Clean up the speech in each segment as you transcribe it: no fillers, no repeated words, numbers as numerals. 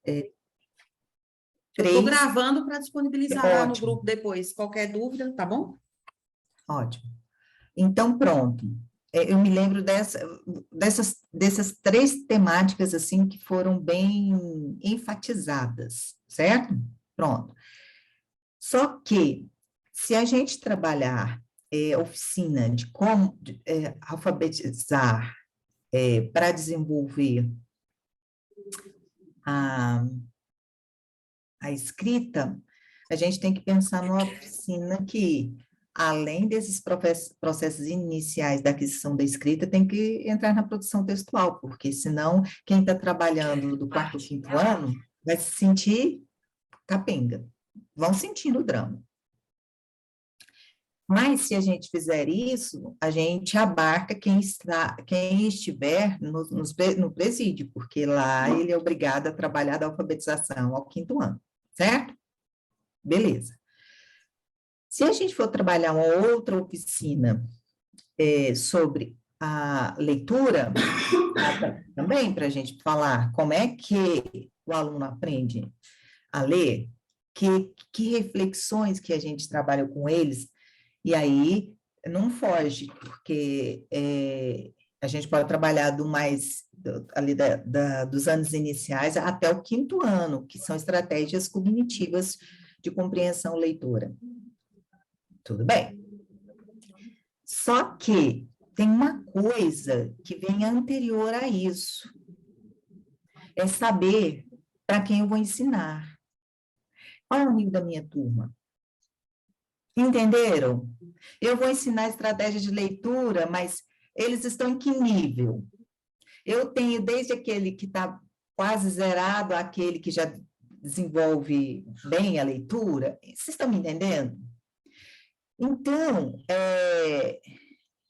Eu estou 3, gravando para disponibilizar lá no ótimo, grupo depois. Qualquer dúvida, tá bom? ótimo. Então, pronto. Eu me lembro dessas 3 temáticas, assim, que foram bem enfatizadas, certo? Pronto. Só que, se a gente trabalhar oficina de como alfabetizar para desenvolver a, a escrita, a gente tem que pensar numa oficina que, além desses processos iniciais da aquisição da escrita, tem que entrar na produção textual, porque senão quem está trabalhando do 4º, 5º ano vai se sentir capenga, vão sentindo o drama. Mas, se a gente fizer isso, a gente abarca quem estiver no presídio, porque lá ele é obrigado a trabalhar da alfabetização ao 5º ano, certo? Beleza. Se a gente for trabalhar uma outra oficina sobre a leitura, também para a gente falar como é que o aluno aprende a ler, que reflexões que a gente trabalha com eles, e aí não foge, porque a gente pode trabalhar ali dos anos iniciais até o 5º ano, que são estratégias cognitivas de compreensão leitora. Tudo bem. Só que tem uma coisa que vem anterior a isso. É saber para quem eu vou ensinar. Qual é o nível da minha turma? Entenderam? Eu vou ensinar estratégia de leitura, mas eles estão em que nível? Eu tenho desde aquele que está quase zerado, aquele que já desenvolve bem a leitura. Vocês estão me entendendo? Então,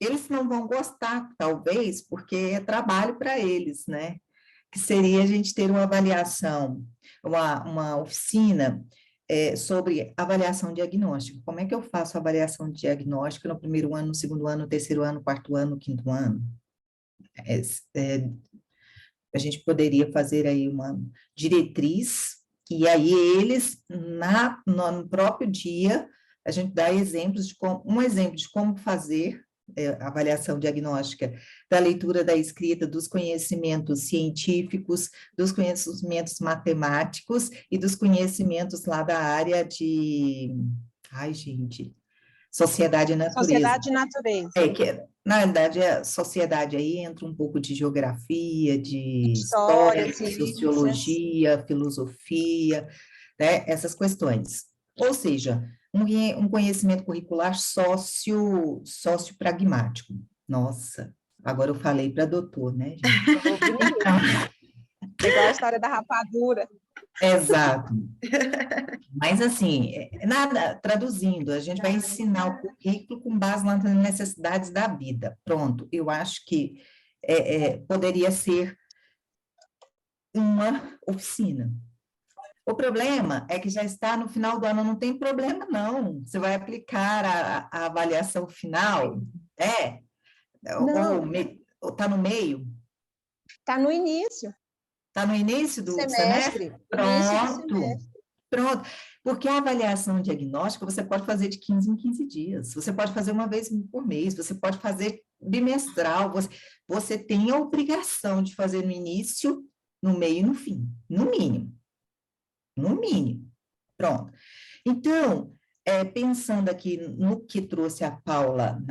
eles não vão gostar, talvez, porque é trabalho para eles, né? Que seria a gente ter uma avaliação, uma oficina sobre avaliação diagnóstica. Como é que eu faço avaliação diagnóstica no 1º ano, no 2º ano, no 3º ano, 4º ano, 5º ano? A gente poderia fazer aí uma diretriz, e aí eles, no próprio dia, a gente dá exemplos um exemplo de como fazer avaliação diagnóstica da leitura, da escrita, dos conhecimentos científicos, dos conhecimentos matemáticos e dos conhecimentos lá da área de... Ai, gente... Sociedade e natureza. Sociedade e natureza. Na verdade, a sociedade aí entra um pouco de geografia, de História, sociologia, filosofia, né, essas questões. Ou seja, um conhecimento curricular sociopragmático. Nossa, agora eu falei para doutor, né, gente? Igual a história da rapadura. Exato. Mas, assim, traduzindo, a gente vai ensinar o currículo com base nas necessidades da vida. Pronto, eu acho que poderia ser uma oficina. O problema é que já está no final do ano, não tem problema, não. Você vai aplicar a avaliação final, ou está no meio? Está no início. Está no início do semestre? Pronto. Porque a avaliação diagnóstica você pode fazer de 15 em 15 dias, você pode fazer uma vez por mês, você pode fazer bimestral, você tem a obrigação de fazer no início, no meio e no fim, no mínimo. No mínimo. Pronto. Então, pensando aqui no que trouxe a Paula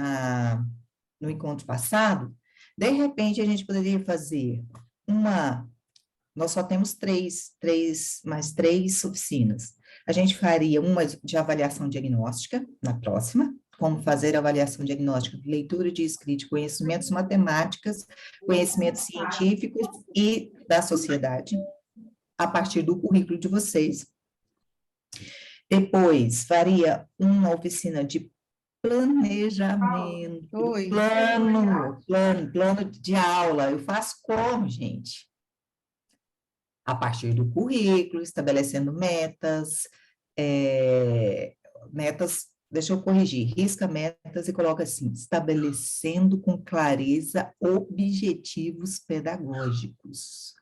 no encontro passado, de repente a gente poderia fazer nós só temos mais três oficinas. A gente faria uma de avaliação diagnóstica, na próxima, como fazer avaliação diagnóstica de leitura, de escrita, conhecimentos matemáticas, conhecimentos científicos e da sociedade, a partir do currículo de vocês. Depois, faria uma oficina de planejamento, plano de aula. Eu faço como, gente? A partir do currículo, estabelecendo metas, deixa eu corrigir, risca metas e coloca assim, estabelecendo com clareza objetivos pedagógicos.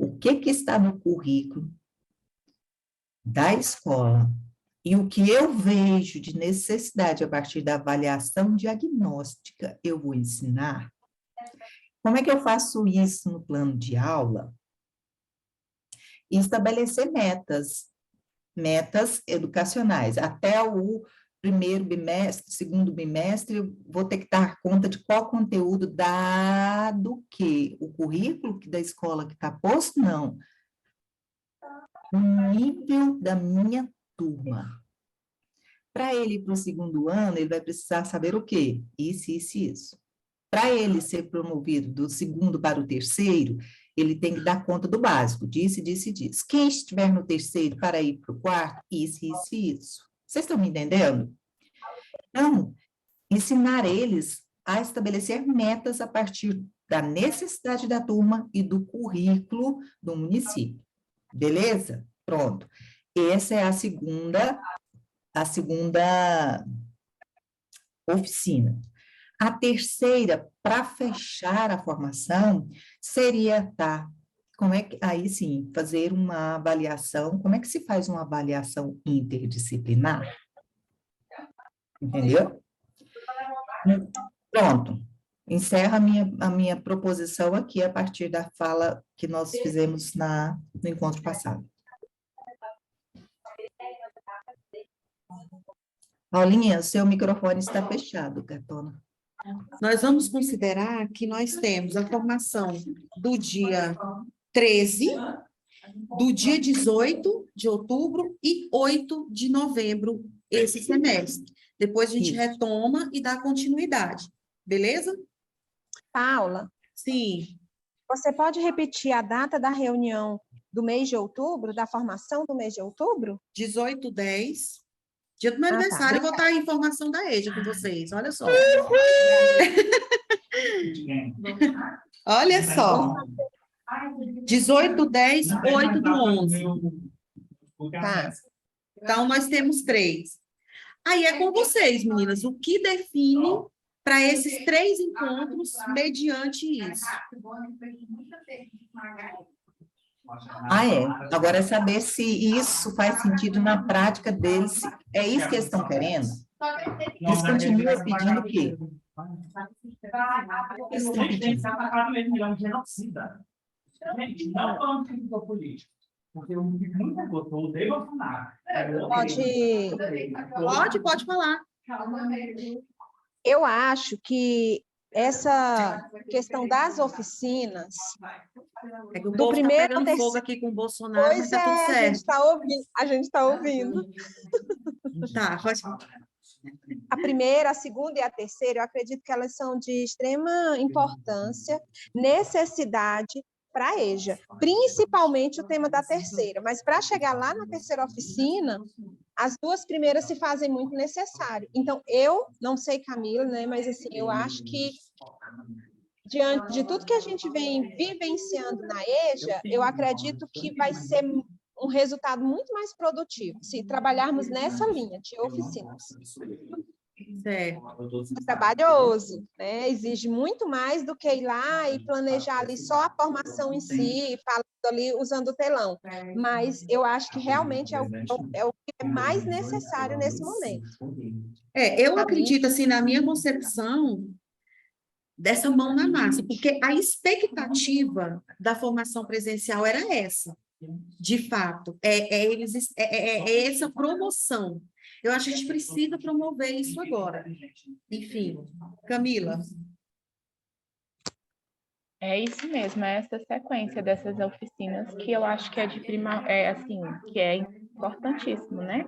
o que está no currículo da escola e o que eu vejo de necessidade a partir da avaliação diagnóstica, eu vou ensinar. Como é que eu faço isso no plano de aula? E estabelecer metas educacionais. Até o primeiro bimestre, segundo bimestre, eu vou ter que dar conta de qual conteúdo, dado que o currículo da escola que está posto, não. O nível da minha turma. Para ele ir para o segundo ano, ele vai precisar saber o quê? Isso, isso, isso. Para ele ser promovido do segundo para o terceiro, ele tem que dar conta do básico, disse, disse, disse. Quem estiver no terceiro para ir para o quarto, isso, isso, isso. Vocês estão me entendendo? Então, ensinar eles a estabelecer metas a partir da necessidade da turma e do currículo do município. Beleza? Pronto. Essa é a segunda oficina. A terceira, para fechar a formação, seria, como é que, aí sim, fazer uma avaliação, como é que se faz uma avaliação interdisciplinar? Entendeu? Pronto. Encerra a minha proposição aqui a partir da fala que nós fizemos no encontro passado. Paulinha, seu microfone está fechado, gatona. Nós vamos considerar que nós temos a formação do dia 13, do dia 18 de outubro e 8 de novembro, esse semestre. Depois a gente retoma e dá continuidade. Beleza? Paula, Sim. você pode repetir a data da reunião do mês de outubro, da formação do mês de outubro? 18/10. Dia do meu tá. aniversário, eu vou dar a informação da EJA com vocês. Olha só. Olha só. 18/10, 8/11. Tá. Então, nós temos 3. Aí é com vocês, meninas. O que define para esses 3 encontros mediante isso? É. Agora é saber se isso faz sentido na prática deles. É isso que eles estão querendo? Eles continuam pedindo o quê? Eles estão pedindo. Gente, não falando que eu político. Porque eu nunca gostou, odeio Bolsonaro. Pode falar. Eu acho que essa questão das oficinas, É que o do povo tá primeiro pegando ao fogo terceiro... aqui com o Bolsonaro, mas Pois tá tudo é, certo. a gente está ouvindo. Tá, pode falar. A primeira, a segunda e a terceira, eu acredito que elas são de extrema importância, necessidade para a EJA, principalmente o tema da terceira. Mas para chegar lá na terceira oficina, as 2 primeiras se fazem muito necessário. Então, eu não sei, Camila, né, mas assim, eu acho que, diante de tudo que a gente vem vivenciando na EJA, eu acredito que vai ser um resultado muito mais produtivo se trabalharmos nessa linha de oficinas. Certo. É trabalhoso, né? Exige muito mais do que ir lá e planejar ali só a formação em si, falando ali, usando o telão. Mas eu acho que realmente é o que é mais necessário nesse momento. Eu acredito, assim, na minha concepção, dessa mão na massa, porque a expectativa da formação presencial era essa, de fato, é essa promoção. Eu acho que a gente precisa promover isso agora. Enfim, Camila. É isso mesmo, é essa sequência dessas oficinas que eu acho que é que é importantíssimo, né?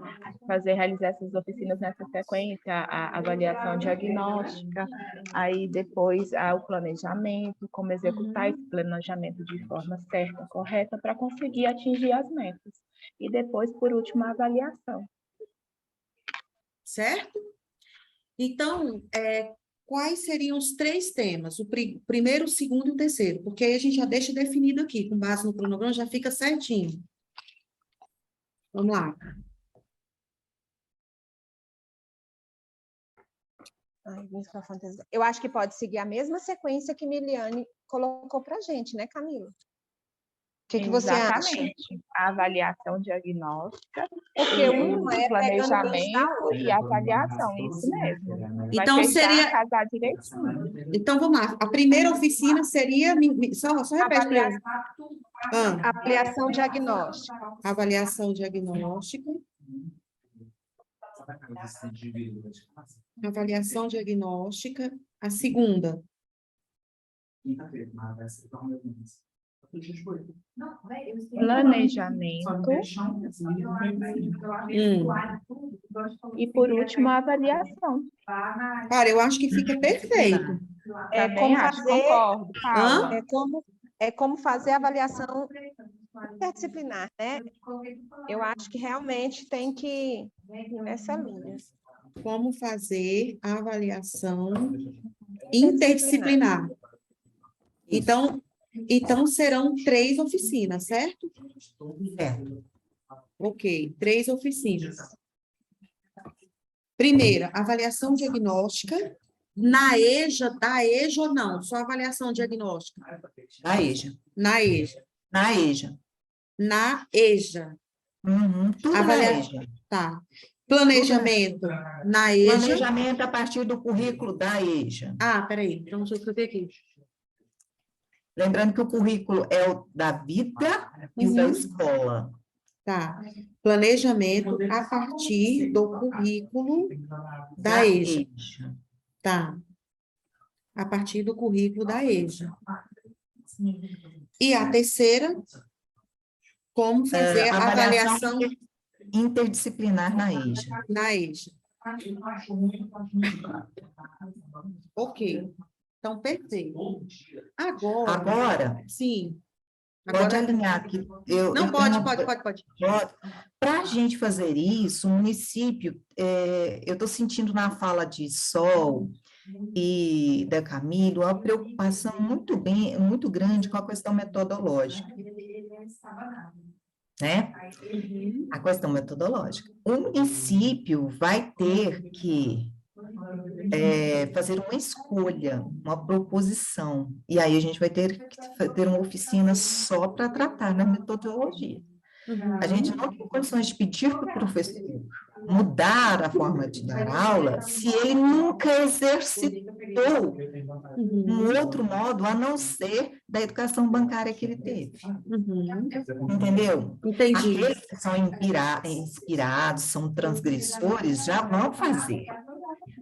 Realizar essas oficinas nessa sequência, a avaliação diagnóstica, aí depois o planejamento, como executar esse planejamento de forma certa, correta, para conseguir atingir as metas. E depois, por último, a avaliação. Certo? Então, quais seriam os 3 temas? O primeiro, o segundo e o terceiro, porque aí a gente já deixa definido aqui, com base no cronograma, já fica certinho. Vamos lá. Eu acho que pode seguir a mesma sequência que Miliane colocou para a gente, né, Camila? que você acha? Exatamente. A avaliação diagnóstica, Porque o uma é pegando o gancho da planejamento outra. e a avaliação, isso mesmo. Vai Então, fechar, seria... casar direitinho. Então, vamos lá. A primeira oficina seria... Só repete para eu. Avaliação diagnóstica. Avaliação diagnóstica. Avaliação diagnóstica. A segunda. Planejamento. E, por último, a avaliação. Cara, eu acho que fica perfeito. Também como acho, fazer- concordo, Paula. É como fazer a avaliação interdisciplinar, né? Eu acho que realmente tem que ir nessa linha. Como fazer a avaliação interdisciplinar. Então serão 3 oficinas, certo? Certo. Ok, 3 oficinas. Primeira, avaliação diagnóstica. Na EJA, da EJA ou não? Só avaliação diagnóstica. Na EJA. Na EJA. Na EJA. Na EJA. Tudo Avalia- na EJA. Tá. Planejamento na EJA. Planejamento a partir do currículo da EJA. Ah, peraí. Então, deixa eu escrever aqui. Lembrando que o currículo é o da vida e o da escola. Tá. Planejamento a partir do currículo da EJA. Tá. A partir do currículo da EJA. E a terceira, como fazer a avaliação interdisciplinar na EJA. na EJA. Ok. Então, perfeito. Agora, Sim. pode alinhar aqui. Não, pode. Para a gente fazer isso, o município, eu estou sentindo na fala de Sol e da Camilo uma preocupação muito grande com a questão metodológica. Né? A questão metodológica. O município vai ter que fazer uma escolha, uma proposição, e aí a gente vai ter que ter uma oficina só para tratar da metodologia. A gente não tem condições de pedir para o professor mudar a forma de dar aula se ele nunca exercitou um outro modo a não ser da educação bancária que ele teve. Entendeu? Entendi. Aqueles que são inspirados, são transgressores, já vão fazer.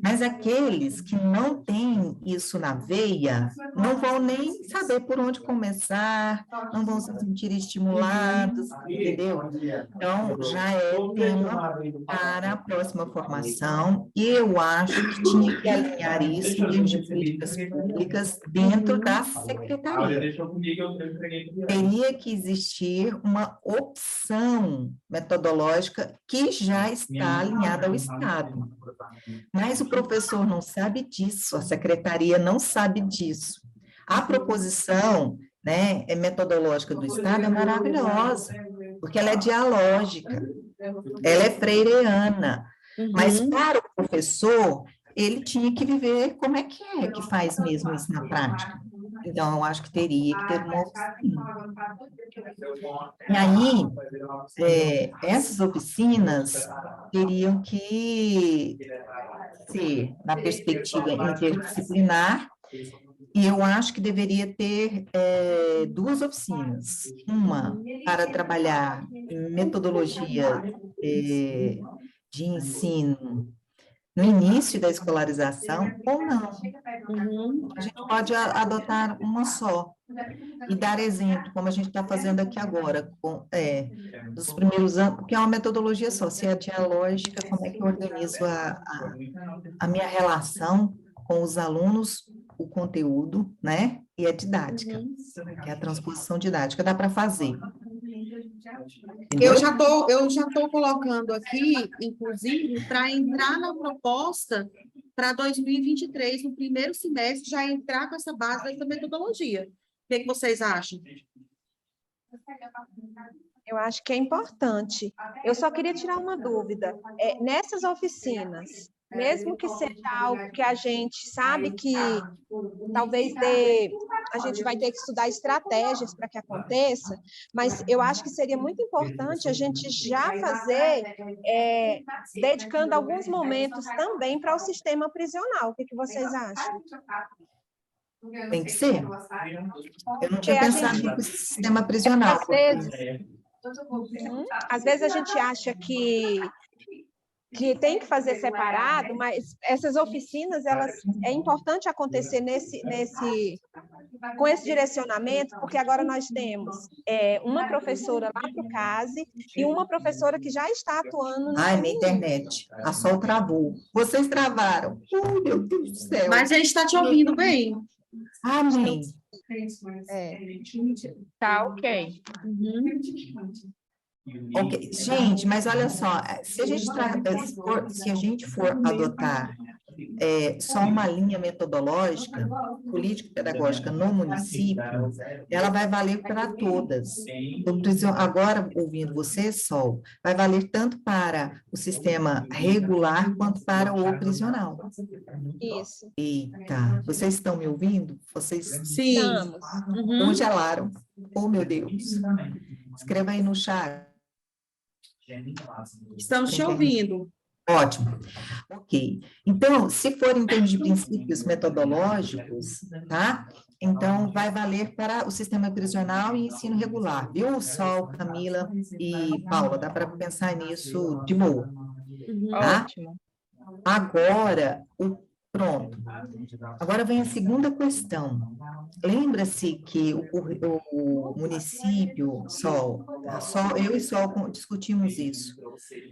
Mas aqueles que não têm isso na veia, não vão nem saber por onde começar, não vão se sentir estimulados, entendeu? Então, já é tema para a próxima formação, e eu acho que tinha que alinhar isso em termos de políticas públicas dentro da secretaria. Teria que existir uma opção metodológica que já está alinhada ao Estado. Mas o professor não sabe disso, a secretaria não sabe disso. A proposição, né, metodológica do Estado é maravilhosa, porque ela é dialógica, ela é freireana, mas para o professor, ele tinha que viver como é que faz mesmo isso na prática. Então, eu acho que teria que ter uma oficina. E aí, essas oficinas teriam que ser, na perspectiva interdisciplinar, e eu acho que deveria ter 2 oficinas. Uma para trabalhar metodologia de ensino no início da escolarização, ou não. A gente pode adotar uma só e dar exemplo, como a gente está fazendo aqui agora, dos primeiros anos, porque é uma metodologia só, se é dialógica, como é que eu organizo a minha relação com os alunos, o conteúdo, né, e a didática, que é a transposição didática, dá para fazer. Eu já tô colocando aqui, inclusive, para entrar na proposta para 2023, no primeiro semestre, já entrar com essa base dessa metodologia. O que vocês acham? Eu acho que é importante. Eu só queria tirar uma dúvida. Nessas oficinas, mesmo que seja algo que a gente sabe que talvez dê a gente vai ter que estudar estratégias para que aconteça, mas eu acho que seria muito importante a gente já fazer, dedicando alguns momentos também para o sistema prisional. O que vocês acham? Tem que ser. Eu não tinha Porque a pensado gente- no sistema prisional. Às vezes a gente acha que tem que fazer separado, mas essas oficinas, é importante acontecer com esse direcionamento, porque agora nós temos uma professora lá para o CASE e uma professora que já está atuando no Ai, na feminino. internet. A Sol travou. Vocês travaram. Oh, meu Deus do céu. Mas a gente está te ouvindo bem. Amém. Tá ok. Ok, gente, mas olha só, se a gente for adotar só uma linha metodológica, político-pedagógica no município, ela vai valer para todas. Agora, ouvindo você, Sol, vai valer tanto para o sistema regular quanto para o prisional. Isso. Eita, vocês estão me ouvindo? Vocês Sim. Estamos. congelaram. Oh, meu Deus. Escreva aí no chat. Estamos te ouvindo. Ótimo. Ok. Então, se for em termos de princípios metodológicos, tá? Então, vai valer para o sistema prisional e ensino regular, viu, Sol, Camila e Paula? Dá para pensar nisso de boa, tá? Ótimo. Agora, pronto. Agora vem a segunda questão. Lembra-se que o município, Sol, eu e Sol discutimos isso.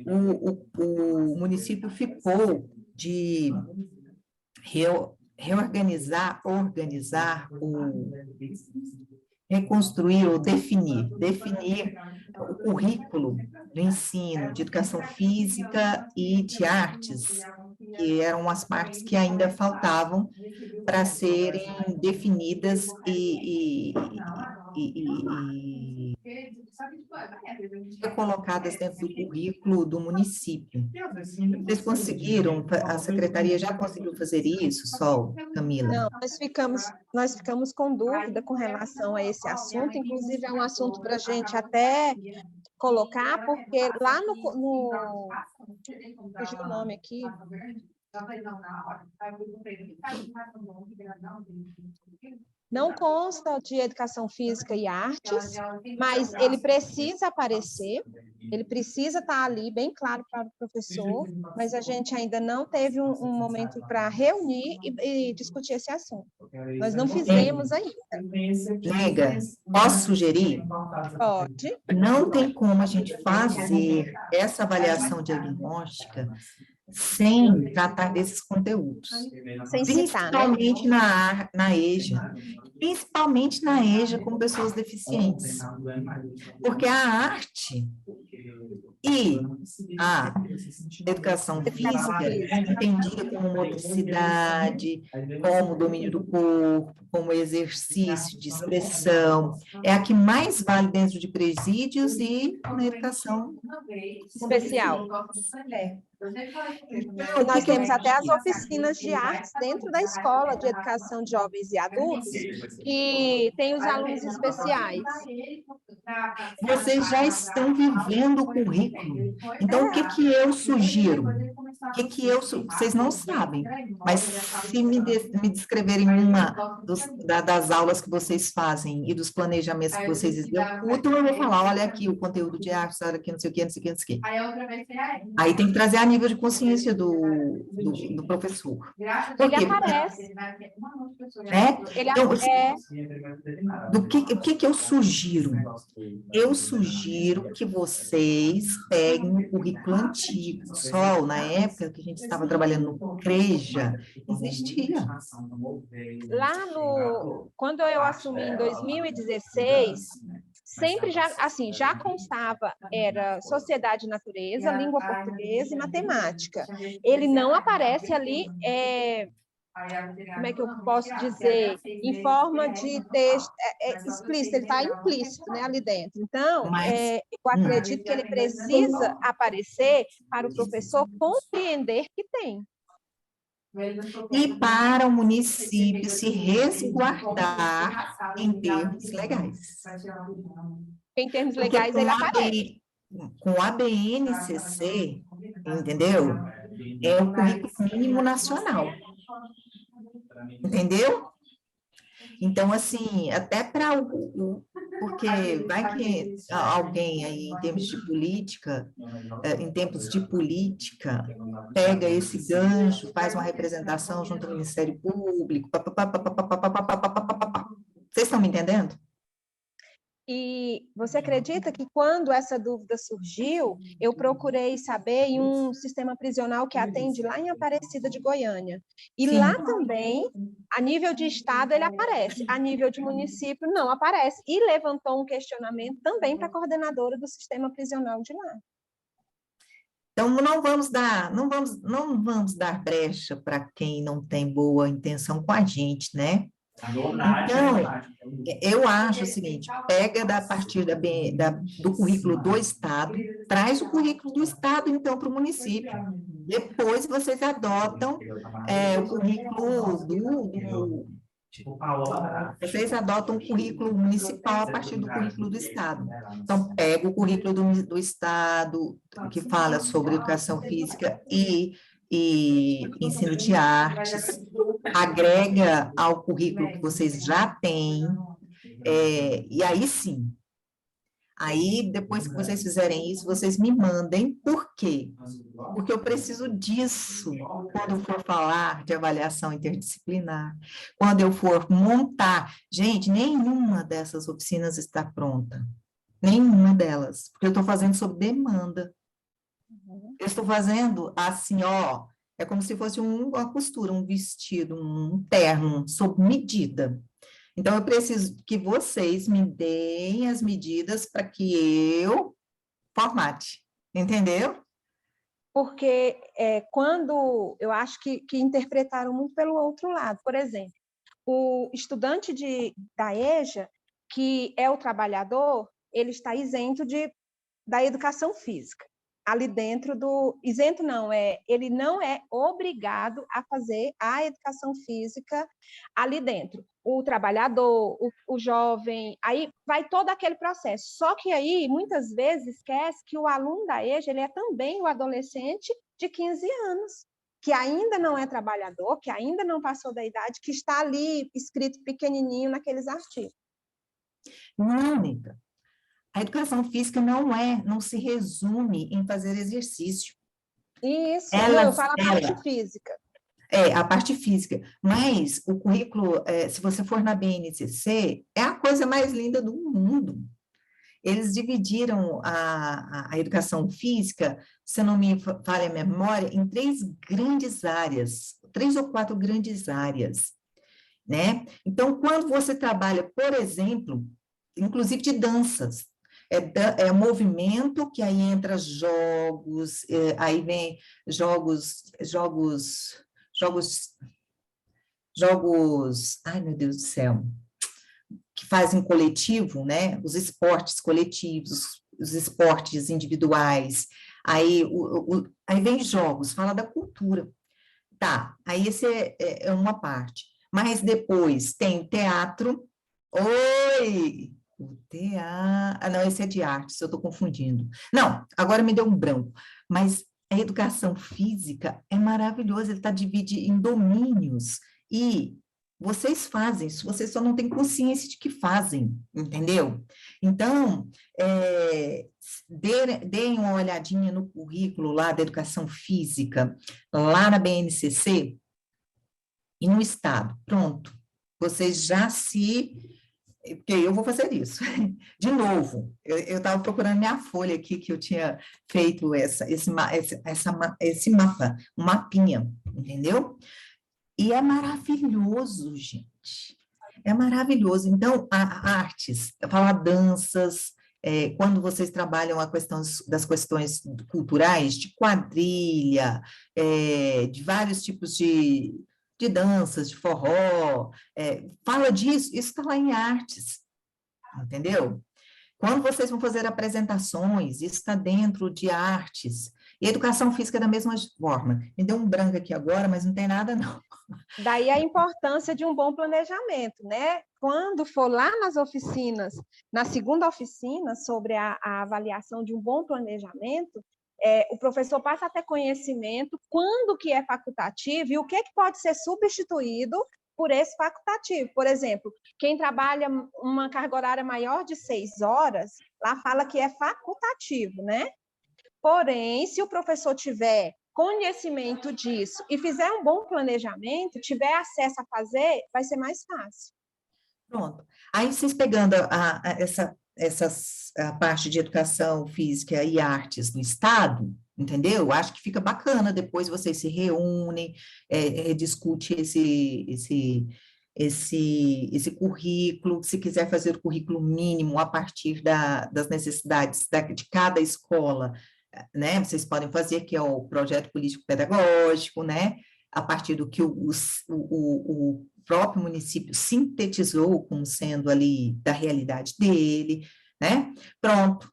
O município ficou de reorganizar, reconstruir ou definir o currículo do ensino de educação física e de artes, que eram as partes que ainda faltavam para serem definidas e colocadas dentro do currículo do município. Vocês conseguiram, a secretaria já conseguiu fazer isso, Sol, Camila? Não, nós ficamos com dúvida com relação a esse assunto, inclusive é um assunto para a gente até colocar, porque lá fugiu o nome aqui. Não consta de educação física e artes, mas ele precisa aparecer, ele precisa estar ali bem claro para o professor, mas a gente ainda não teve um momento para reunir e discutir esse assunto. Nós não fizemos ainda. Nega, posso sugerir? Pode. Não tem como a gente fazer essa avaliação diagnóstica sem tratar desses conteúdos. Sem citar, né? Principalmente na EJA. Principalmente na EJA com pessoas deficientes. Porque a arte e a educação física, entendida como motricidade, como domínio do corpo, como exercício de expressão, é a que mais vale dentro de presídios e na educação especial. Nós temos até as oficinas de artes dentro da escola de educação de jovens e adultos, que tem os alunos especiais. Vocês já estão vivendo o currículo. Então, o que eu sugiro? Vocês não sabem, mas se me descreverem uma das aulas que vocês fazem e dos planejamentos que vocês executam, eu vou falar, olha aqui o conteúdo de arte, olha aqui não sei o que, não sei o que, não sei o que. Aí tem que trazer a nível de consciência do professor. Ele aparece. Então, o que eu sugiro? Eu sugiro que vocês peguem o currículo antigo. Sol, na época que a gente estava trabalhando no CREJA, existia. Quando eu assumi em 2016, sempre já constava, era sociedade e natureza, língua portuguesa e matemática. Ele não aparece ali, como é que eu posso dizer, em forma de texto explícito, ele está implícito, né, ali dentro. Então, eu acredito que ele precisa aparecer para o professor compreender que tem. e para o município se resguardar em termos legais. Em termos Porque legais, ele aparece. com a BNCC, entendeu? É o currículo mínimo nacional, entendeu? Então, assim, até para porque vai que alguém aí, em termos de política, em tempos de política, pega esse gancho, faz uma representação junto ao Ministério Público, vocês estão me entendendo? E você acredita que quando essa dúvida surgiu, eu procurei saber em um sistema prisional que atende lá em Aparecida de Goiânia. E Sim. lá também, a nível de estado, ele aparece, a nível de município, não aparece. E levantou um questionamento também para a coordenadora do sistema prisional de lá. Então, não vamos dar brecha para quem não tem boa intenção com a gente, né? Então, eu acho o seguinte, pega a partir do currículo do Estado, traz o currículo do Estado, então, para o município. Depois vocês adotam o currículo vocês adotam o currículo municipal a partir do currículo do Estado. Então, pega o currículo do Estado, que fala sobre educação física e ensino de artes, agrega ao currículo que vocês já têm, e aí sim. Aí, depois que vocês fizerem isso, vocês me mandem. Por quê? Porque eu preciso disso quando eu for falar de avaliação interdisciplinar, quando eu for montar. Gente, nenhuma dessas oficinas está pronta. Nenhuma delas. Porque eu estou fazendo sob demanda. Eu estou fazendo assim, ó, é como se fosse uma costura, um vestido, um terno, sob medida. Então, eu preciso que vocês me deem as medidas para que eu formate, entendeu? Porque quando eu acho que interpretaram muito pelo outro lado. Por exemplo, o estudante da EJA, que é o trabalhador, ele está isento da educação física. Ali dentro isento não, ele não é obrigado a fazer a educação física ali dentro. O trabalhador, o jovem, aí vai todo aquele processo. Só que aí, muitas vezes, esquece que o aluno da EJA, ele é também o adolescente de 15 anos, que ainda não é trabalhador, que ainda não passou da idade, que está ali escrito pequenininho naqueles artigos. Não, amiga. A educação física não se resume em fazer exercício. Isso, eu falo a parte física. A parte física. Mas o currículo, se você for na BNCC, é a coisa mais linda do mundo. Eles dividiram a educação física, se não me falha a memória, em 3 grandes áreas, 3 ou 4 grandes áreas, né? Então, quando você trabalha, por exemplo, inclusive de danças, movimento, que aí entra jogos, aí vem jogos, ai meu Deus do céu, que fazem coletivo, né? Os esportes coletivos, os esportes individuais, aí vem jogos, fala da cultura. Tá, aí esse é uma parte. Mas depois tem teatro. Oi! O teatro. Não, esse é de artes, eu estou confundindo. Não, agora me deu um branco. Mas a educação física é maravilhosa, ele está dividido em domínios. E vocês fazem isso, vocês só não têm consciência de que fazem, entendeu? Então, deem uma olhadinha no currículo lá da educação física, lá na BNCC e no Estado. Pronto. Vocês já porque eu vou fazer isso. De novo, eu estava procurando minha folha aqui, que eu tinha feito esse mapa, um mapinha, entendeu? E é maravilhoso, gente. É maravilhoso. Então, a artes, falar danças, quando vocês trabalham das questões culturais, de quadrilha, de vários tipos de danças, de forró, fala disso, isso está lá em artes, entendeu? Quando vocês vão fazer apresentações, isso está dentro de artes. E a educação física é da mesma forma. Me deu um branco aqui agora, mas não tem nada, não. Daí a importância de um bom planejamento, né? Quando for lá nas oficinas, na segunda oficina, sobre a avaliação de um bom planejamento, o professor passa a ter conhecimento quando que é facultativo e o que pode ser substituído por esse facultativo. Por exemplo, quem trabalha uma carga horária maior de 6 horas, lá fala que é facultativo, né? Porém, se o professor tiver conhecimento disso e fizer um bom planejamento, tiver acesso a fazer, vai ser mais fácil. Pronto. Aí vocês pegando a parte de educação física e artes no estado, entendeu? Acho que fica bacana, depois vocês se reúnem, discute esse currículo, se quiser fazer o currículo mínimo a partir das necessidades de cada escola, né? Vocês podem fazer, que é o projeto político-pedagógico, né? A partir do que o próprio município sintetizou como sendo ali da realidade dele, né? Pronto.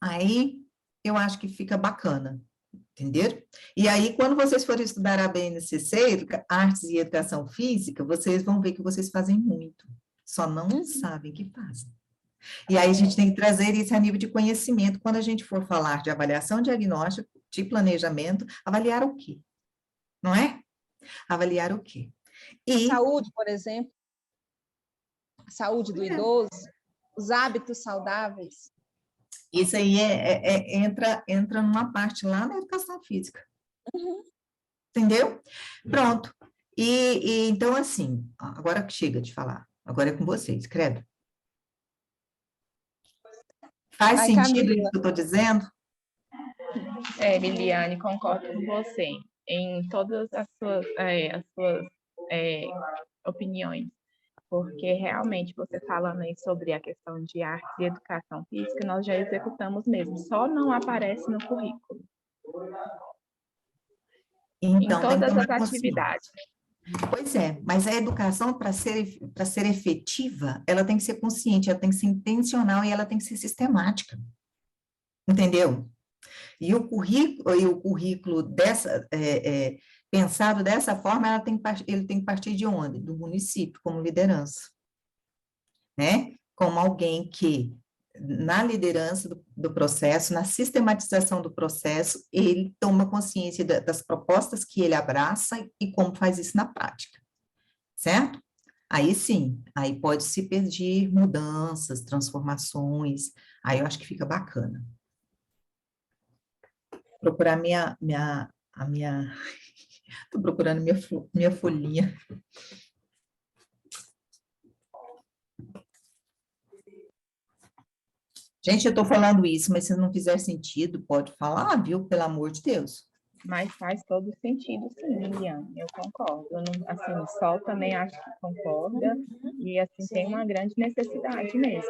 Aí eu acho que fica bacana, entenderam? E aí, quando vocês forem estudar a BNCC, Artes e Educação Física, vocês vão ver que vocês fazem muito, só não sabem que fazem. E aí a gente tem que trazer isso a nível de conhecimento, quando a gente for falar de avaliação diagnóstico, de planejamento, avaliar o quê? Não é? Avaliar o quê? E Saúde, por exemplo, a saúde do idoso, os hábitos saudáveis. isso aí entra numa parte lá na educação física. Entendeu? Pronto. Então, assim, agora que chega de falar, agora é com vocês, credo. Faz Vai, sentido Camila. isso que eu estou dizendo? Liliane, concordo com você em todas as suas opiniões, porque realmente você falando aí sobre a questão de arte e educação física, nós já executamos mesmo, só não aparece no currículo, em Então, tem que todas tomar as consciência. atividades. Pois é, mas a educação, para ser efetiva, ela tem que ser consciente, ela tem que ser intencional e ela tem que ser sistemática. Entendeu? E o currículo pensado dessa forma, ele tem que partir de onde? Do município, como liderança. Né? Como alguém que, na liderança do processo, na sistematização do processo, ele toma consciência das propostas que ele abraça e como faz isso na prática. Certo? Aí sim, aí pode se pedir mudanças, transformações, aí eu acho que fica bacana. Procurar estou procurando minha folhinha. Gente, eu estou falando isso, mas se não fizer sentido, pode falar, viu? Pelo amor de Deus. Mas faz todo sentido, sim, Liliane, eu concordo. Eu não, assim, o Sol também acho que concorda, e assim, tem uma grande necessidade mesmo.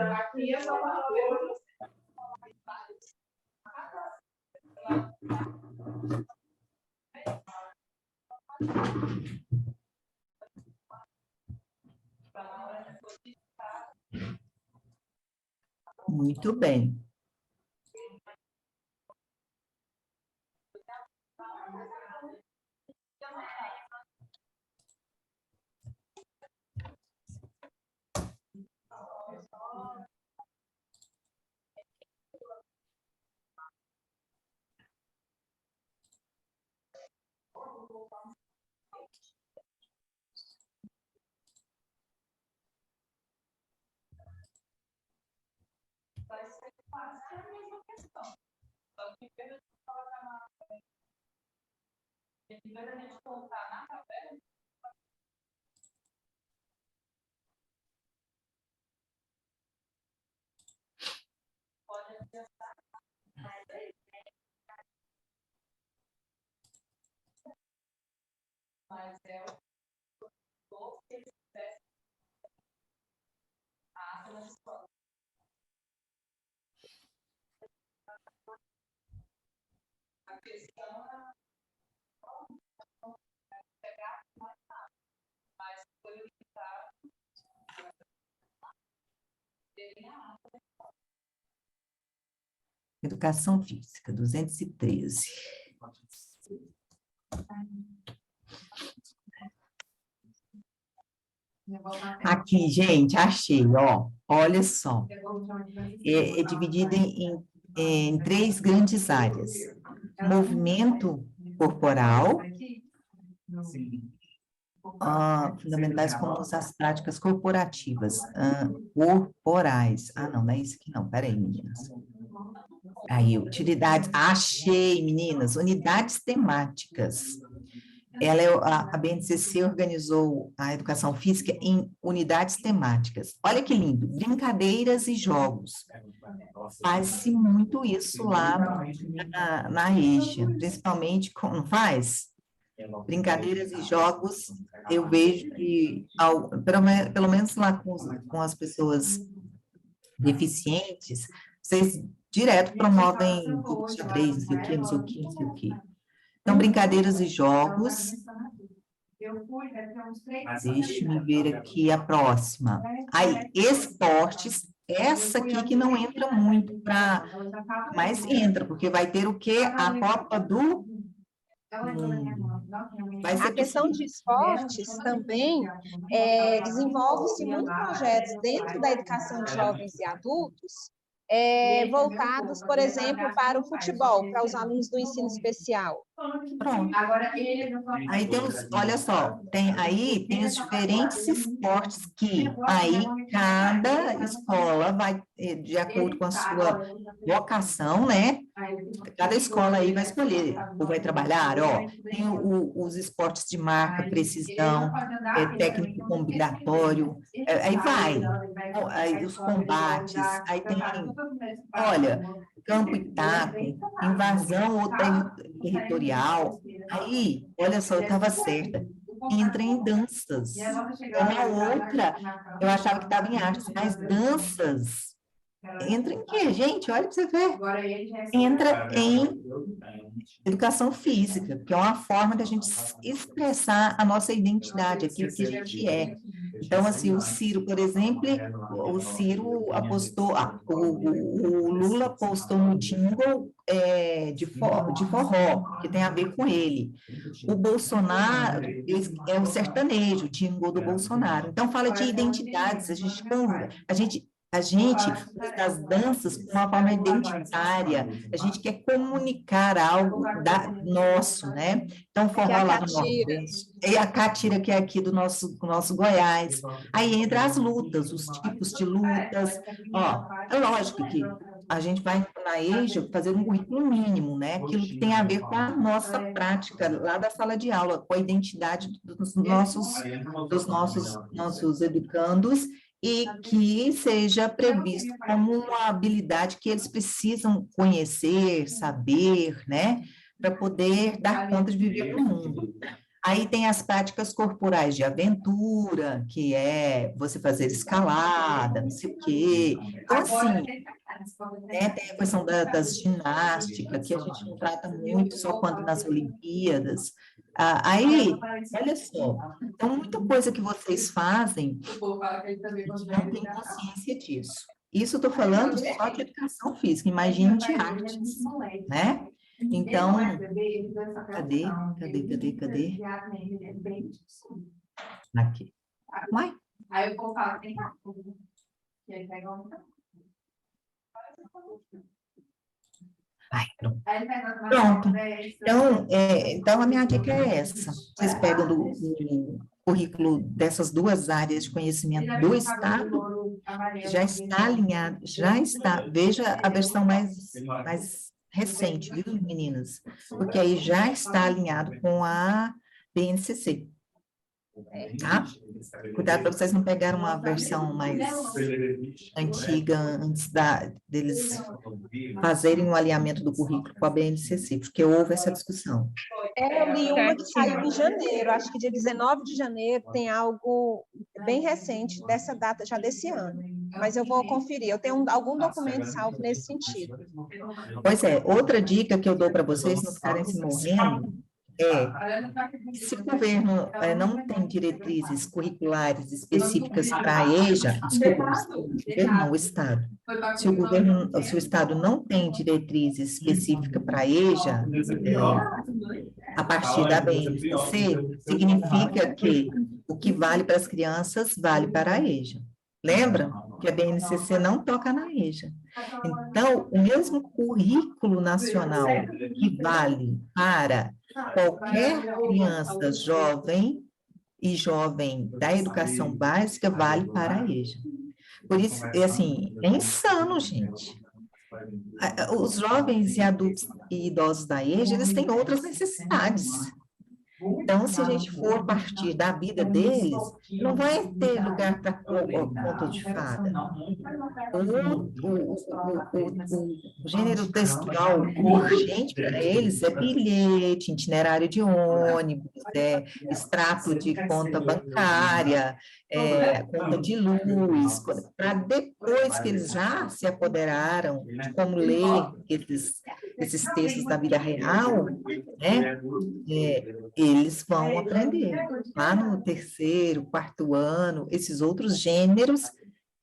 Muito bem. Educação física, 213. Aqui, gente, achei, ó. Olha só. É dividido em 3 grandes áreas. Movimento corporal, fundamentais como as práticas corporativas, corporais. Não é isso aqui não, peraí, meninas. Aí, utilidades, achei, meninas, unidades temáticas. A BNCC organizou a educação física em unidades temáticas. Olha que lindo, brincadeiras e jogos. Faz-se muito isso lá na EJA, principalmente, não faz? Brincadeiras e jogos, eu vejo que, pelo menos lá com as pessoas deficientes, vocês direto promovem xadrez, não sei o quê, não sei o quê, não sei o quê. Então, brincadeiras e jogos. Deixa-me ver aqui a próxima. Aí, esportes, essa aqui que não entra muito mas entra, porque vai ter o quê? A Copa do A questão de esportes também desenvolve-se muitos projetos dentro da educação de jovens e adultos voltados, por exemplo, para o futebol, para os alunos do ensino especial. Pronto. Aí olha só, tem os diferentes esportes que aí cada escola vai, de acordo com a sua vocação, né? Cada escola aí vai escolher, ou vai trabalhar, ó, tem os esportes de marca, precisão, técnico combinatório, aí vai, aí os combates, aí tem, olha, campo e taco, invasão territorial, aí, olha só, eu estava certa, entra em danças, uma outra, eu achava que estava em artes, mas danças, entra em quê, gente? Olha para você ver. Entra em educação física, que é uma forma da gente expressar a nossa identidade, aquilo que a gente é. Então, assim, o Ciro, por exemplo, o Ciro apostou, o Lula apostou no jingle de forró, que tem a ver com ele. O Bolsonaro é o sertanejo, o jingle do Bolsonaro. Então, fala de identidades, a gente das danças com uma forma identitária, a gente quer comunicar algo nosso, né? Então, forró lá no Nordeste, e a catira que é aqui do nosso Goiás. Aí entra as lutas, os tipos de lutas. Ó, é lógico que a gente vai na EJA fazer um currículo mínimo, né? Aquilo que tem a ver com a nossa prática lá da sala de aula, com a identidade dos nossos educandos, e que seja previsto como uma habilidade que eles precisam conhecer, saber, né, para poder dar conta de viver no mundo. Aí tem as práticas corporais de aventura, que é você fazer escalada, não sei o quê. Então, assim, né, tem a questão das ginásticas, que a gente não trata muito só quando nas Olimpíadas. Aí, olha só, então, muita coisa que vocês fazem, a gente não tem consciência disso. Isso eu estou falando só de educação física, imagine de artes, né? Então, cadê? Aqui. Uai? Aí eu vou falar, tem pronto. Então, a minha dica é essa. Vocês pegam do currículo dessas 2 áreas de conhecimento do Estado, já está alinhado, veja a versão mais recente, viu, meninas? Porque aí já está alinhado com a BNCC. Tá? Cuidado para vocês não pegarem uma versão mais antiga antes deles fazerem um alinhamento do currículo com a BNCC, porque houve essa discussão. Eu li uma que saiu em janeiro, acho que dia 19 de janeiro, tem algo bem recente dessa data, já desse ano. Mas eu vou conferir, eu tenho algum documento salvo nesse sentido. Pois é, outra dica que eu dou para vocês não ficarem se morrendo, Se o governo não tem diretrizes curriculares específicas para a EJA, desculpa, o governo não, o Estado. Se o Estado não tem diretrizes específicas para a EJA, a partir da BNCC, significa que o que vale para as crianças vale para a EJA. Lembra que a BNCC não toca na EJA. Então, o mesmo currículo nacional que vale para qualquer criança jovem e jovem da educação básica vale para a EJA. Por isso, assim, é insano, gente. Os jovens e adultos e idosos da EJA, eles têm outras necessidades. Então, se a gente for partir da vida deles, não vai ter lugar para conto de fada. O gênero textual urgente para eles é bilhete, itinerário de ônibus, extrato de conta bancária, conta de luz, para depois que eles já se apoderaram de como ler esses textos da vida real, né? Eles vão aprender lá no terceiro, quarto ano, esses outros gêneros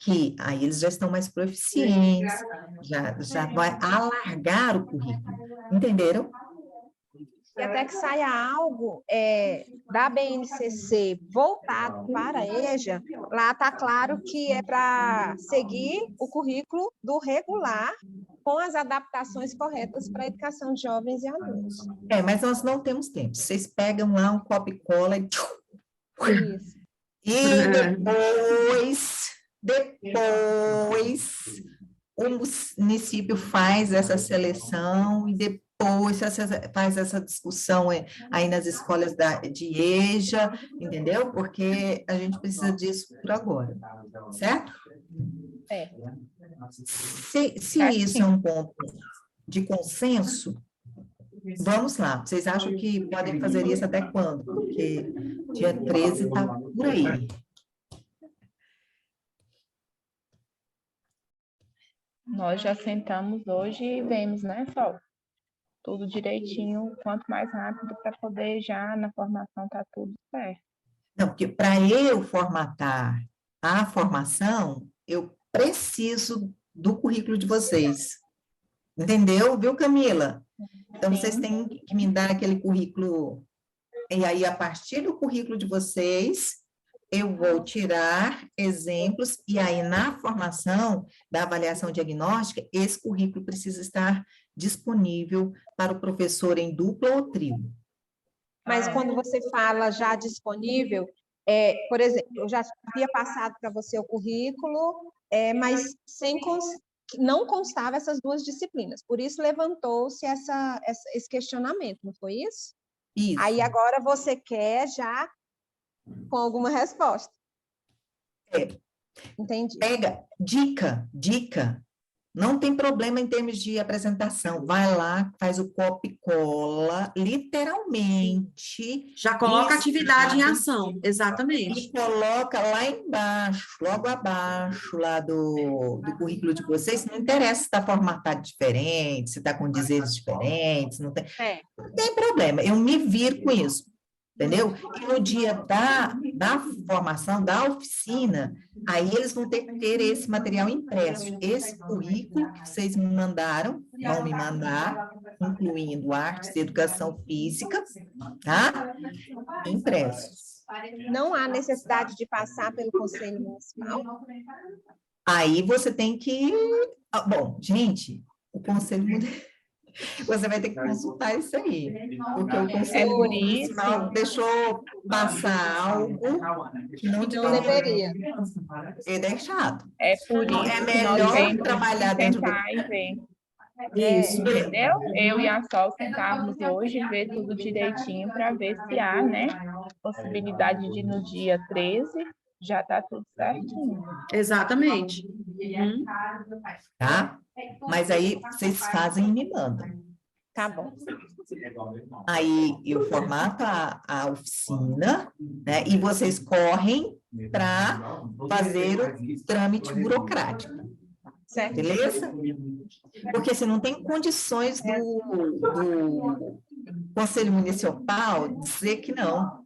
que aí eles já estão mais proficientes, já vai alargar o currículo, entenderam? E até que saia algo da BNCC voltado para a EJA, lá está claro que é para seguir o currículo do regular com as adaptações corretas para a educação de jovens e adultos. Mas nós não temos tempo. Vocês pegam lá um copo e cola e... Isso. E depois o município faz essa seleção e depois faz essa discussão aí nas escolas de EJA, entendeu? Porque a gente precisa disso por agora, certo? Se isso é um ponto de consenso, vamos lá. Vocês acham que podem fazer isso até quando? Porque dia 13 está por aí. Nós já sentamos hoje e vemos, né, Sol? Tudo direitinho, quanto mais rápido para poder já na formação tá tudo certo. Não, porque para eu formatar a formação, eu preciso do currículo de vocês. Entendeu? Viu, Camila? Então, vocês têm que me dar aquele currículo. E aí, a partir do currículo de vocês, eu vou tirar exemplos, e aí, na formação da avaliação diagnóstica, esse currículo precisa estar disponível para o professor em dupla ou trio. Mas quando você fala já disponível, por exemplo, eu já havia passado para você o currículo, mas não constava essas duas disciplinas. Por isso levantou-se esse questionamento, não foi isso? Isso. Aí agora você quer já com alguma resposta. Entendi. Pega, dica. Não tem problema em termos de apresentação. Vai lá, faz o copia e cola, literalmente. Já coloca a atividade em ação, exatamente. E coloca lá embaixo, logo abaixo lá do currículo de vocês. Não interessa se está formatado diferente, se está com dizeres diferentes, não tem problema. Eu me viro com isso. Entendeu? E no dia da formação, da oficina, aí eles vão ter que ter esse material impresso. Esse currículo que vocês me mandaram, vão me mandar, incluindo artes e educação física, tá? Impressos. Não há necessidade de passar pelo Conselho Municipal? Aí você tem que... Bom, gente, o Conselho Municipal... Você vai ter que consultar isso aí, porque o Conselho Municipal deixou passar algo que não deveria. Ele é chato. É por isso é que nós melhor temos trabalhar que dentro do... sentar e ver. Isso. Entendeu? Eu e a Sol sentarmos hoje e ver tudo direitinho para ver se há, né, possibilidade de no dia 13 já tá tudo certinho. Exatamente. Tá? Mas aí vocês fazem e me mandam. Tá bom. Aí eu formato a oficina, né? E vocês correm para fazer o trâmite burocrático. Certo. Beleza? Porque se não tem condições Conselho Municipal dizer que não,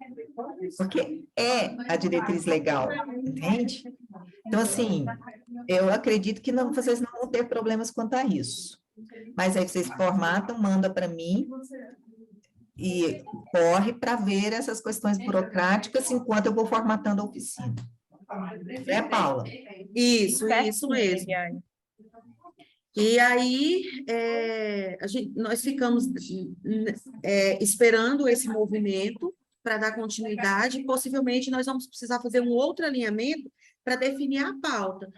porque é a diretriz legal, entende? Então, assim, eu acredito que não, vocês não vão ter problemas quanto a isso. Mas aí vocês formatam, manda para mim e corre para ver essas questões burocráticas enquanto eu vou formatando a oficina. É, Paula? Isso Certinho, mesmo. Viviane. E aí, nós ficamos esperando esse movimento para dar continuidade. Possivelmente, nós vamos precisar fazer um outro alinhamento para definir a pauta,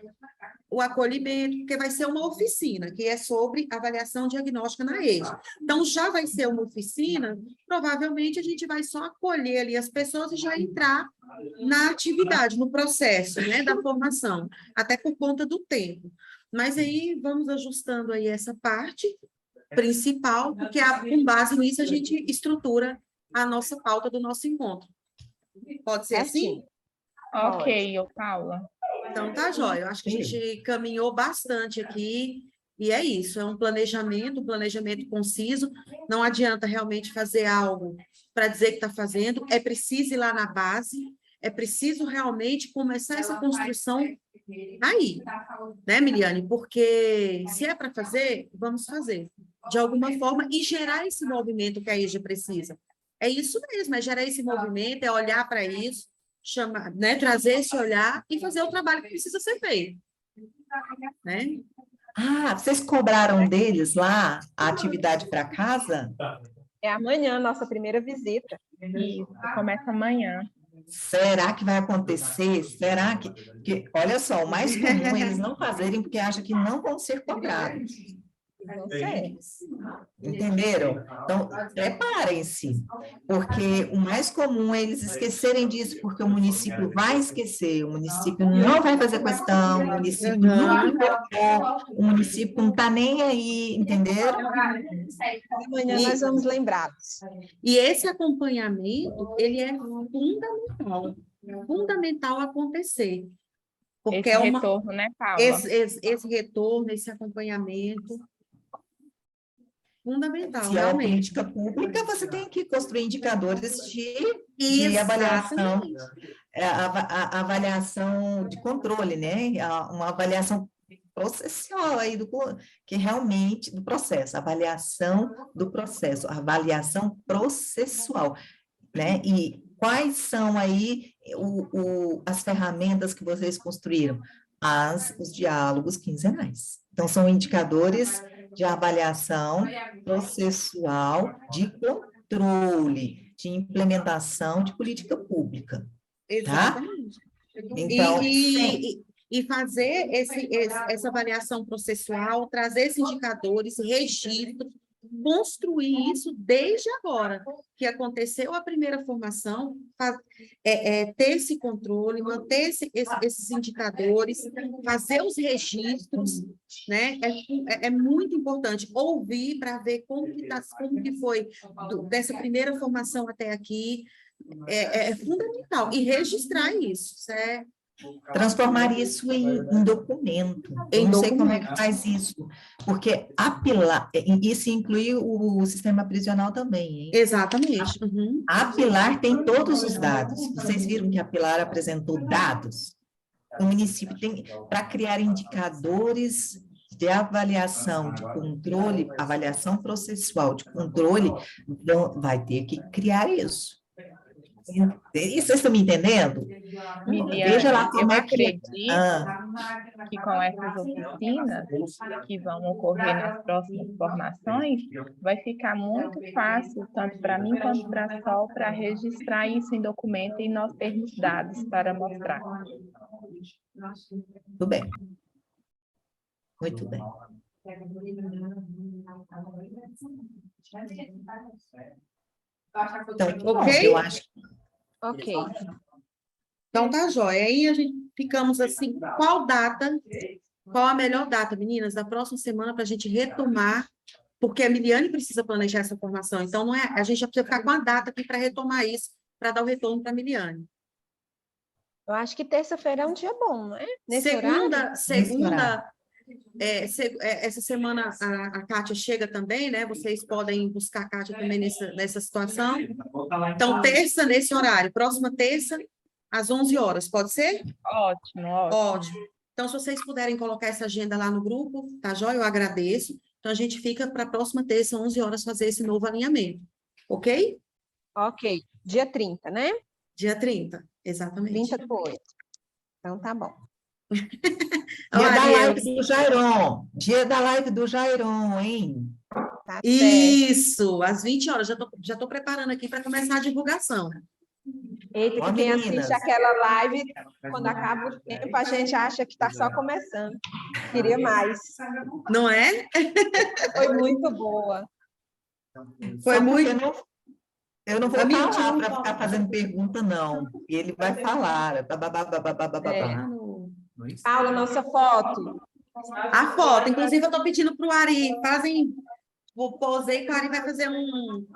o acolhimento, porque vai ser uma oficina, que é sobre avaliação diagnóstica na EJA. Então, já vai ser uma oficina, provavelmente a gente vai só acolher ali as pessoas e já entrar na atividade, no processo, né, da formação, até por conta do tempo. Mas aí vamos ajustando aí essa parte principal, porque com base nisso a gente estrutura a nossa pauta do nosso encontro. Pode ser assim? Ok, Paula. Então tá jóia. Eu acho que a gente caminhou bastante aqui e é isso, é um planejamento conciso. Não adianta realmente fazer algo para dizer que está fazendo, é preciso ir lá na base, é preciso realmente começar essa construção aí, né, Miliane? Porque se é para fazer, vamos fazer, de alguma forma, e gerar esse movimento que a EJA precisa. É isso mesmo, é gerar esse movimento, é olhar para isso, chamar, né, trazer esse olhar e fazer o trabalho que precisa ser feito. Né? Ah, vocês cobraram deles lá a atividade para casa? É amanhã, nossa primeira visita. Isso, começa amanhã. Será que vai acontecer? Será que... Porque, olha só, o mais comum é eles não fazerem porque acham que não vão ser cobrados. Não sei. Entenderam? Então, preparem-se, porque o mais comum é eles esquecerem disso, porque o município vai esquecer, o município não vai fazer questão, o município nunca colocou, o município não está nem aí, entenderam? Amanhã nós vamos lembrados. E esse acompanhamento, ele é fundamental acontecer. Porque Esse retorno, né, Paula? Esse retorno, esse acompanhamento, fundamental, Se é uma realmente. política pública, você tem que construir indicadores de avaliação, a avaliação de controle, né? Uma avaliação processual aí que realmente do processo, avaliação do processo, avaliação processual, né? E quais são aí as ferramentas que vocês construíram? Os diálogos quinzenais. Então, são indicadores de avaliação processual, de controle, de implementação de política pública. Exatamente. Tá? Então, e fazer essa avaliação processual, trazer esses indicadores, registro, construir isso desde agora, que aconteceu a primeira formação, ter esse controle, manter esses indicadores, fazer os registros, né? É muito importante ouvir para ver como que foi dessa primeira formação até aqui, é fundamental, e registrar isso, certo? Transformar isso em documento. Eu não sei como é que faz isso, porque a Pilar, isso inclui o sistema prisional também, hein? Exatamente. Uhum. A Pilar tem todos os dados. Vocês viram que a Pilar apresentou dados? O município tem, para criar indicadores de avaliação, de controle, avaliação processual, de controle, vai ter que criar isso. Vocês estão me entendendo? Miliane, veja lá como eu é que... que com essas oficinas que vão ocorrer nas próximas formações, vai ficar muito fácil, tanto para mim quanto para a Sol, para registrar isso em documento e nós termos dados para mostrar. Muito bem. Muito bem. Então, ok? Eu acho que... Ok. Então tá jóia. Aí a gente ficamos assim, qual a melhor data, meninas, da próxima semana para a gente retomar, porque a Miliane precisa planejar essa formação, então não é, a gente já precisa ficar com a data aqui para retomar isso, para dar o retorno para a Miliane. Eu acho que terça-feira é um dia bom, não é? Nesse horário? Segunda, essa semana a Kátia chega também, né? Vocês podem buscar a Kátia também nessa situação. Então, terça, nesse horário, próxima terça, às 11 horas, pode ser? Ótimo, ótimo. Ótimo. Então, se vocês puderem colocar essa agenda lá no grupo, tá joia? Eu agradeço. Então, a gente fica para a próxima terça, 11 horas, fazer esse novo alinhamento. Ok? Ok. Dia 30, né? Dia 30, exatamente. 30 do 8. Então, tá bom. Dia da live do Jairon. Dia da live do Jairon, hein? Tá certo. Isso, às 20 horas. Já tô preparando aqui para começar a divulgação. Eita, Ó, que quem meninas. assiste aquela live, quando acaba o tempo, a gente acha que está só começando. Queria mais. Não é? Foi muito boa. Foi Só porque muito. Eu não vou Amigo, falar tira para ficar fazendo pergunta, não. E ele vai falar. Paula, nossa foto. A foto. Inclusive, eu estou pedindo para o Ari, vou posei que o Ari vai fazer um...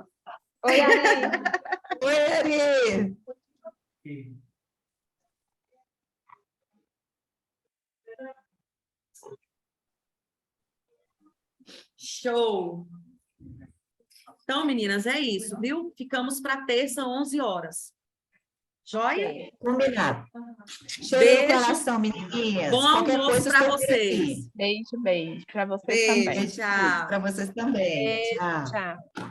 Oi, Ari. Oi, Ari! Show! Então, meninas, é isso, viu? Ficamos para terça, 11 horas. Joia? Combinado. Cheiro Beijo. no coração, menininhas. Bom Qualquer almoço coisa, para estou por vocês. aqui. Beijo, beijo. Para vocês Beijo, também. tchau. Para vocês também. Beijo, Tchau. tchau.